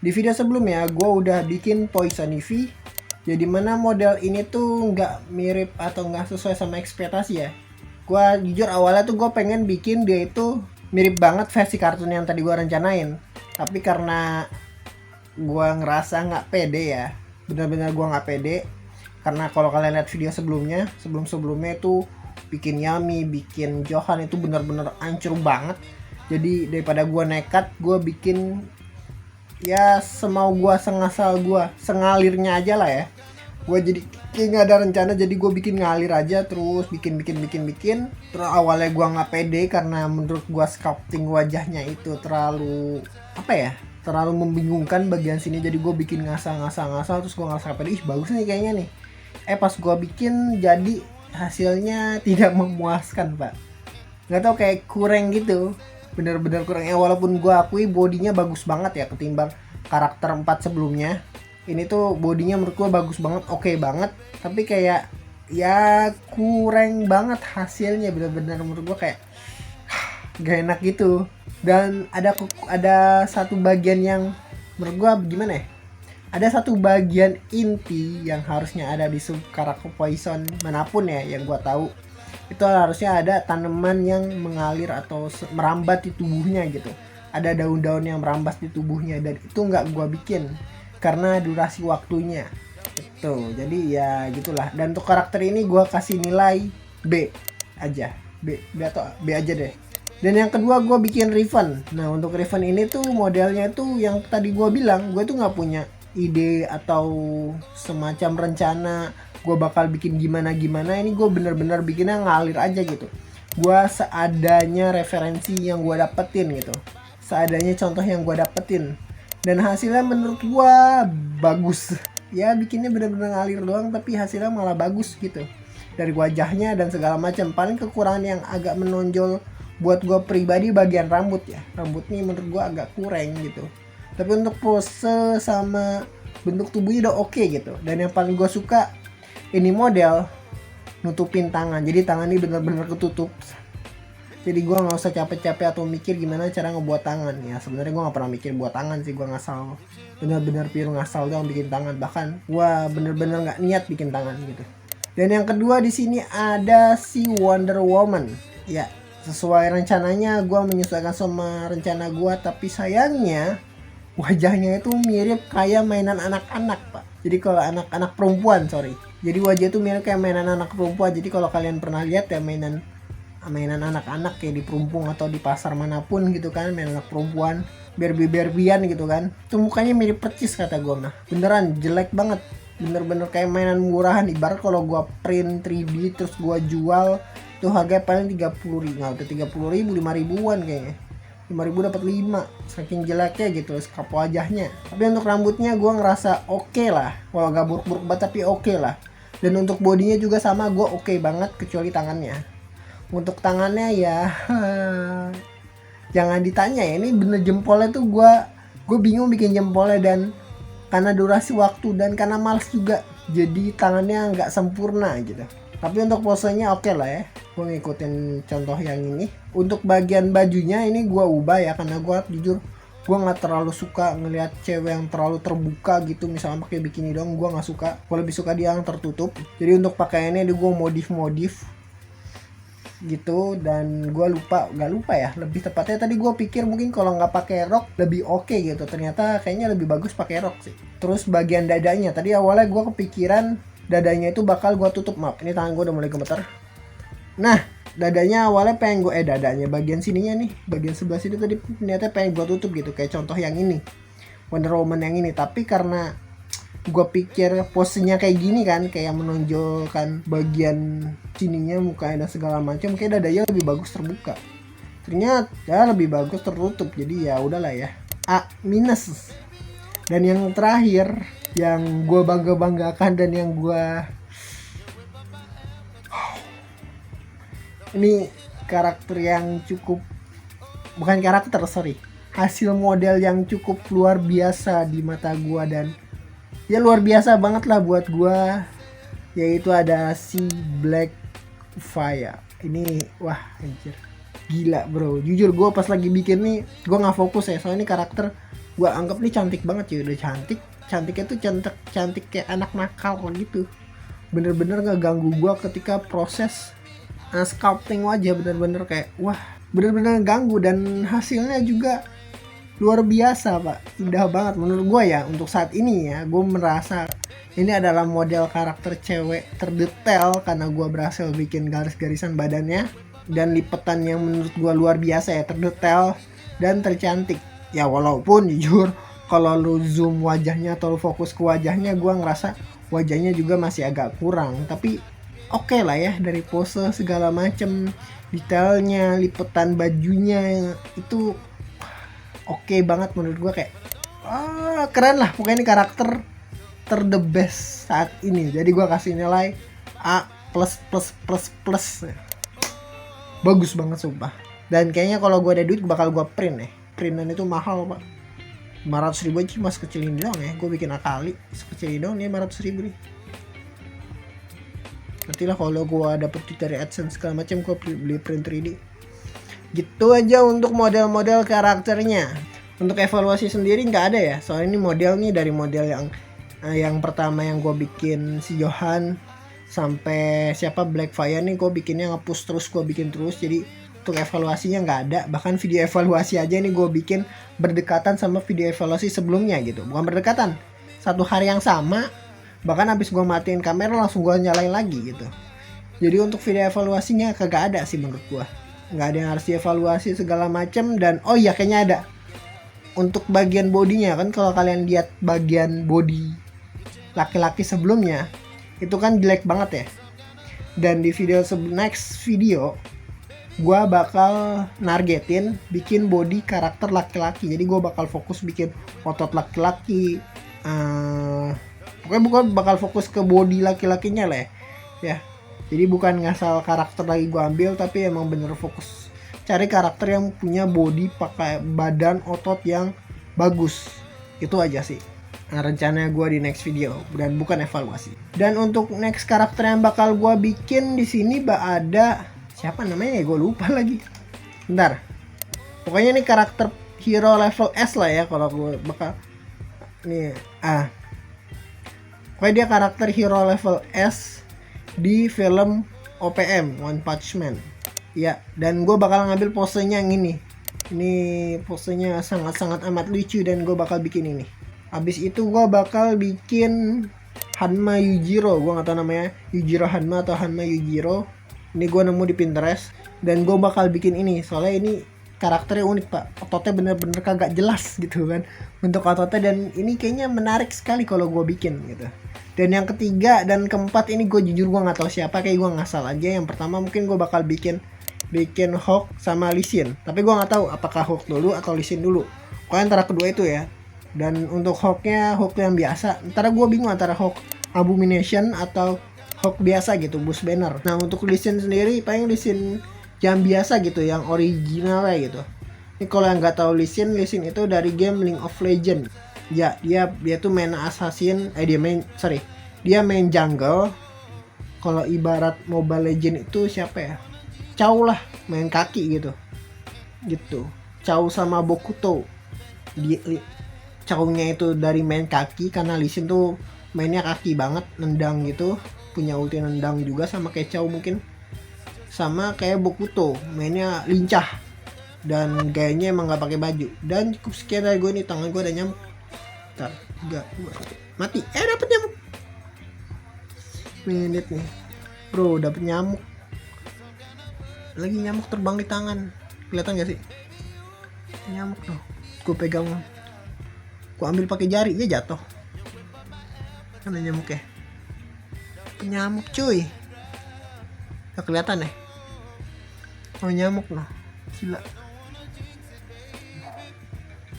Di video sebelumnya gue udah bikin Poison Ivy, jadi mana model ini tuh nggak mirip atau nggak sesuai sama ekspektasi ya. Gue jujur awalnya tuh gue pengen bikin dia itu mirip banget versi kartun yang tadi gue rencanain, tapi karena gue ngerasa nggak pede ya, benar-benar gue nggak pede. Karena kalau kalian lihat video sebelumnya itu bikin Yami, bikin Johan itu benar-benar hancur banget. Jadi daripada gue nekat, gue bikin ya semau gue, sengasal gue, sengalirnya aja lah ya. Gue jadi kayak nggak ada rencana, jadi gue bikin ngalir aja, terus bikin. Terus awalnya gue nggak pede karena menurut gue sculpting wajahnya itu terlalu terlalu membingungkan bagian sini. Jadi gue bikin ngasal, terus gue ngerasa pede, bagus nih kayaknya nih. Pas gue bikin jadi hasilnya tidak memuaskan pak. Nggak tahu, kayak kurang gitu, bener-bener kurang ya. Walaupun gue akui bodinya bagus banget ya ketimbang karakter 4 sebelumnya. Ini tuh bodinya menurut gue bagus banget, oke banget, tapi kayak ya kurang banget hasilnya. Bener-bener menurut gue kayak gak enak gitu. Dan ada satu bagian yang menurut gue gimana ya, ada satu bagian inti yang harusnya ada di sub karakter Poison manapun ya, yang gue tahu itu harusnya ada tanaman yang mengalir atau merambat di tubuhnya gitu. Ada daun-daun yang merambat di tubuhnya, dan itu nggak gue bikin karena durasi waktunya itu. Jadi ya gitulah. Dan untuk karakter ini gue kasih nilai B aja, B atau B aja deh. Dan yang kedua gue bikin Riven. Nah untuk Riven ini tuh modelnya tuh yang tadi gue bilang, gue tuh nggak punya ide atau semacam rencana gue bakal bikin gimana. Ini gue bener-bener bikinnya ngalir aja gitu. Gue seadanya referensi yang gue dapetin gitu, seadanya contoh yang gue dapetin, dan hasilnya menurut gue bagus ya. Bikinnya bener-bener ngalir doang tapi hasilnya malah bagus gitu, dari wajahnya dan segala macam. Paling kekurangan yang agak menonjol buat gue pribadi bagian rambut ya. Rambut nih menurut gue agak kurang gitu, tapi untuk pose sama bentuk tubuhnya udah oke gitu. Dan yang paling gue suka ini model nutupin tangan, jadi tangan ini bener-bener ketutup. Jadi gue nggak usah capek-capek atau mikir gimana cara ngebuat tangan ya. Sebenarnya gue nggak pernah mikir buat tangan sih, gue ngasal, bener-bener pure ngasal doang bikin tangan. Bahkan gue bener-bener nggak niat bikin tangan gitu. Dan yang kedua di sini ada si Wonder Woman ya. Sesuai rencananya gue menyesuaikan sama rencana gue, tapi sayangnya wajahnya itu mirip kayak mainan anak-anak pak. Jadi kalau anak-anak perempuan, jadi wajah itu mirip kayak mainan anak perempuan. Jadi kalau kalian pernah lihat ya mainan anak-anak kayak di perumpung atau di pasar manapun gitu kan, mainan anak perempuan, Barbie-Barbian gitu kan, itu mukanya mirip percis kata gue mah. Beneran jelek banget, bener-bener kayak mainan murahan. Ibarat kalau gue print 3D terus gue jual tuh harganya paling 30 ribu, nggak udah 30 ribu, 5 ribuan kayaknya. 5 ribu dapat 5, saking jeleknya gitu skap wajahnya. Tapi untuk rambutnya gue ngerasa oke lah, walau gak buruk-buruk banget tapi oke lah. Dan untuk bodinya juga sama, gue oke banget kecuali tangannya. Untuk tangannya ya jangan ditanya ya, ini bener jempolnya tuh gue bingung bikin jempolnya, dan karena durasi waktu dan karena males juga, jadi tangannya nggak sempurna gitu. Tapi untuk posenya oke lah ya, gue ngikutin contoh yang ini. Untuk bagian bajunya ini gue ubah ya, karena gue jujur gue nggak terlalu suka ngelihat cewek yang terlalu terbuka gitu, misalnya pakai bikini dong, gue nggak suka. Gue lebih suka dia yang tertutup. Jadi untuk pakaiannya gue modif gitu. Dan gue nggak lupa ya, lebih tepatnya tadi gue pikir mungkin kalau nggak pakai rok lebih oke gitu, ternyata kayaknya lebih bagus pakai rok sih. Terus bagian dadanya tadi awalnya gue kepikiran dadanya itu bakal gue tutup. Maaf, ini tangan gue udah mulai gemeter. Nah dadanya awalnya pengen gue dadanya bagian sininya nih, bagian sebelah sini tadi ternyata pengen gue tutup gitu, kayak contoh yang ini, Wonder Woman yang ini. Tapi karena gue pikir posenya kayak gini kan, kayak menonjolkan bagian sininya, mukanya dan segala macam, kayak dadanya lebih bagus terbuka. Ternyata lebih bagus tertutup. Jadi ya udahlah ya, A minus. Dan yang terakhir yang gue banggakan dan yang gue ini karakter yang cukup, bukan karakter hasil model yang cukup luar biasa di mata gue, dan ya luar biasa banget lah buat gue, yaitu ada si Black Fire. Ini wah anjir, gila bro. Jujur gue pas lagi bikin nih gue nggak fokus ya, soalnya ini karakter Gua anggap nih cantik banget cuy, udah cantik. Cantiknya tuh cantik kayak anak nakal gitu. Bener-bener nggak ganggu gua ketika proses sculpting wajah, bener-bener kayak wah, bener-bener ganggu. Dan hasilnya juga luar biasa pak, indah banget menurut gue ya. Untuk saat ini ya, gue merasa ini adalah model karakter cewek terdetail karena gue berhasil bikin garis-garisan badannya dan lipetan yang menurut gue luar biasa ya, terdetail dan tercantik ya. Walaupun jujur kalau lu zoom wajahnya atau lu fokus ke wajahnya, gue ngerasa wajahnya juga masih agak kurang, tapi oke lah ya, dari pose segala macem, detailnya, lipetan bajunya itu oke banget menurut gue. Kayak keren lah pokoknya, ini karakter the best saat ini. Jadi gue kasih nilai A++++. Bagus banget sumpah. Dan kayaknya kalau gue ada duit bakal gue print ya. Printan itu mahal pak, 500 ribu aja cuma sekecil ini doang ya. Gue bikin akali sekecil ini doang nih, 500 ribu nih. Nanti lah kalau gue dapet duit dari AdSense segala macam, gue beli print 3D. Gitu aja untuk model-model karakternya. Untuk evaluasi sendiri nggak ada ya, soalnya ini model nih dari model yang pertama yang gue bikin si Johan sampai siapa Blackfire nih, gue bikinnya nge-push terus, gue bikin terus. Jadi untuk evaluasinya nggak ada. Bahkan video evaluasi aja nih gue bikin berdekatan sama video evaluasi sebelumnya gitu. Bukan berdekatan, satu hari yang sama. Bahkan habis gue matiin kamera langsung gue nyalain lagi gitu. Jadi untuk video evaluasinya kagak ada sih menurut gue. Nggak ada yang harus dievaluasi segala macem. Dan oh iya kayaknya ada untuk bagian bodinya kan. Kalau kalian lihat bagian body laki-laki sebelumnya itu kan jelek banget ya. Dan di video next video gua bakal nargetin bikin body karakter laki-laki. Jadi gua bakal fokus bikin otot laki-laki, pokoknya bukan bakal fokus ke body laki-lakinya lah ya. Jadi bukan ngasal karakter lagi gue ambil, tapi emang bener fokus cari karakter yang punya body, pakai badan otot yang bagus. Itu aja sih rencananya gue di next video, dan bukan evaluasi. Dan untuk next karakter yang bakal gue bikin di sini ada siapa namanya ya, gue lupa lagi. Bentar. Pokoknya ini karakter hero level S lah ya kalau gue bakal nih. Pokoknya dia karakter hero level S di film OPM One Punch Man ya. Dan gue bakal ngambil posenya yang ini posenya sangat-sangat amat lucu, dan gue bakal bikin ini. Habis itu gue bakal bikin Hanma Yujiro. Gue gak tahu namanya Yujiro Hanma atau Hanma Yujiro. Ini gue nemu di Pinterest, dan gue bakal bikin ini soalnya ini karakternya unik pak. Ototnya bener-bener kagak jelas gitu kan untuk ototnya, dan ini kayaknya menarik sekali kalau gue bikin gitu. Dan yang ketiga dan keempat ini gue jujur gue nggak tahu siapa, kayak gue ngasal aja. Yang pertama mungkin gue bakal bikin Hawk sama Lee Sin, tapi gue nggak tahu apakah Hawk dulu atau Lee Sin dulu. Pokoknya antara kedua itu ya. Dan untuk Hawk yang biasa, antara gue bingung antara Hawk Abomination atau Hawk biasa gitu, Bruce Banner. Nah untuk Lee Sin sendiri paling Lee Sin yang biasa gitu, yang original gitu. Ini kalau yang nggak tahu Lee Sin itu dari game League of Legends. Ya, dia tuh main assassin, dia main jungle. Kalau ibarat Mobile Legend itu siapa ya? Chow lah, main kaki gitu. Chow sama Bokuto. Chow-nya itu dari main kaki, karena Lee Sin tuh mainnya kaki banget, nendang gitu. Punya ulti nendang juga sama kayak Chow mungkin. Sama kayak Bokuto, mainnya lincah. Dan gayanya emang gak pakai baju. Dan cukup sekian dari gue nih, tangan gue ada nyamuk. Bentar, 3, 2, mati. Dapet nyamuk. Menit nih bro, dapet nyamuk. Lagi nyamuk terbang di tangan, kelihatan gak sih nyamuk tuh? Gue pegang, gue ambil pakai jari, dia jatuh. Ada nyamuk ya, penyamuk cuy. Gak kelihatan ya? Oh nyamuk loh, gila.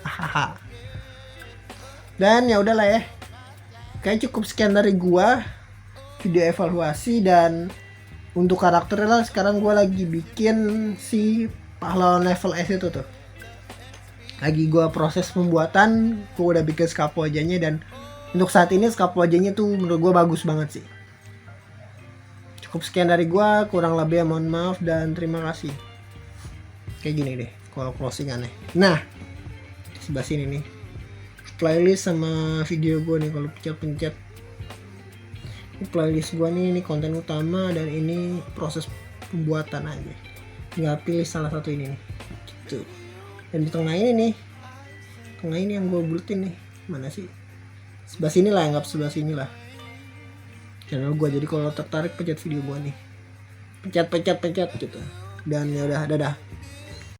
Hahaha. Dan ya udahlah ya, kayak cukup sekian dari gua video evaluasi. Dan untuk karakter lah, sekarang gua lagi bikin si pahlawan level S itu tuh. Lagi gua proses pembuatan, gua udah bikin scalp wajahnya, dan untuk saat ini scalp wajahnya tuh menurut gua bagus banget sih. Cukup sekian dari gua, kurang lebih mohon maaf dan terima kasih. Kayak gini deh kalau closing aneh. Nah, sebelah sini nih. playlist sama video gue nih. Kalau pencet-pencet ini playlist gue nih, ini konten utama dan ini proses pembuatan aja. Tinggal pilih salah satu ini nih gitu. Dan di tengah ini nih, tengah ini yang gue bulutin nih, mana sih, sebelah sini lah, anggap sebelah sini lah channel gue. Jadi kalau tertarik pencet video gue nih, pencet gitu. Dan ya udah, dadah.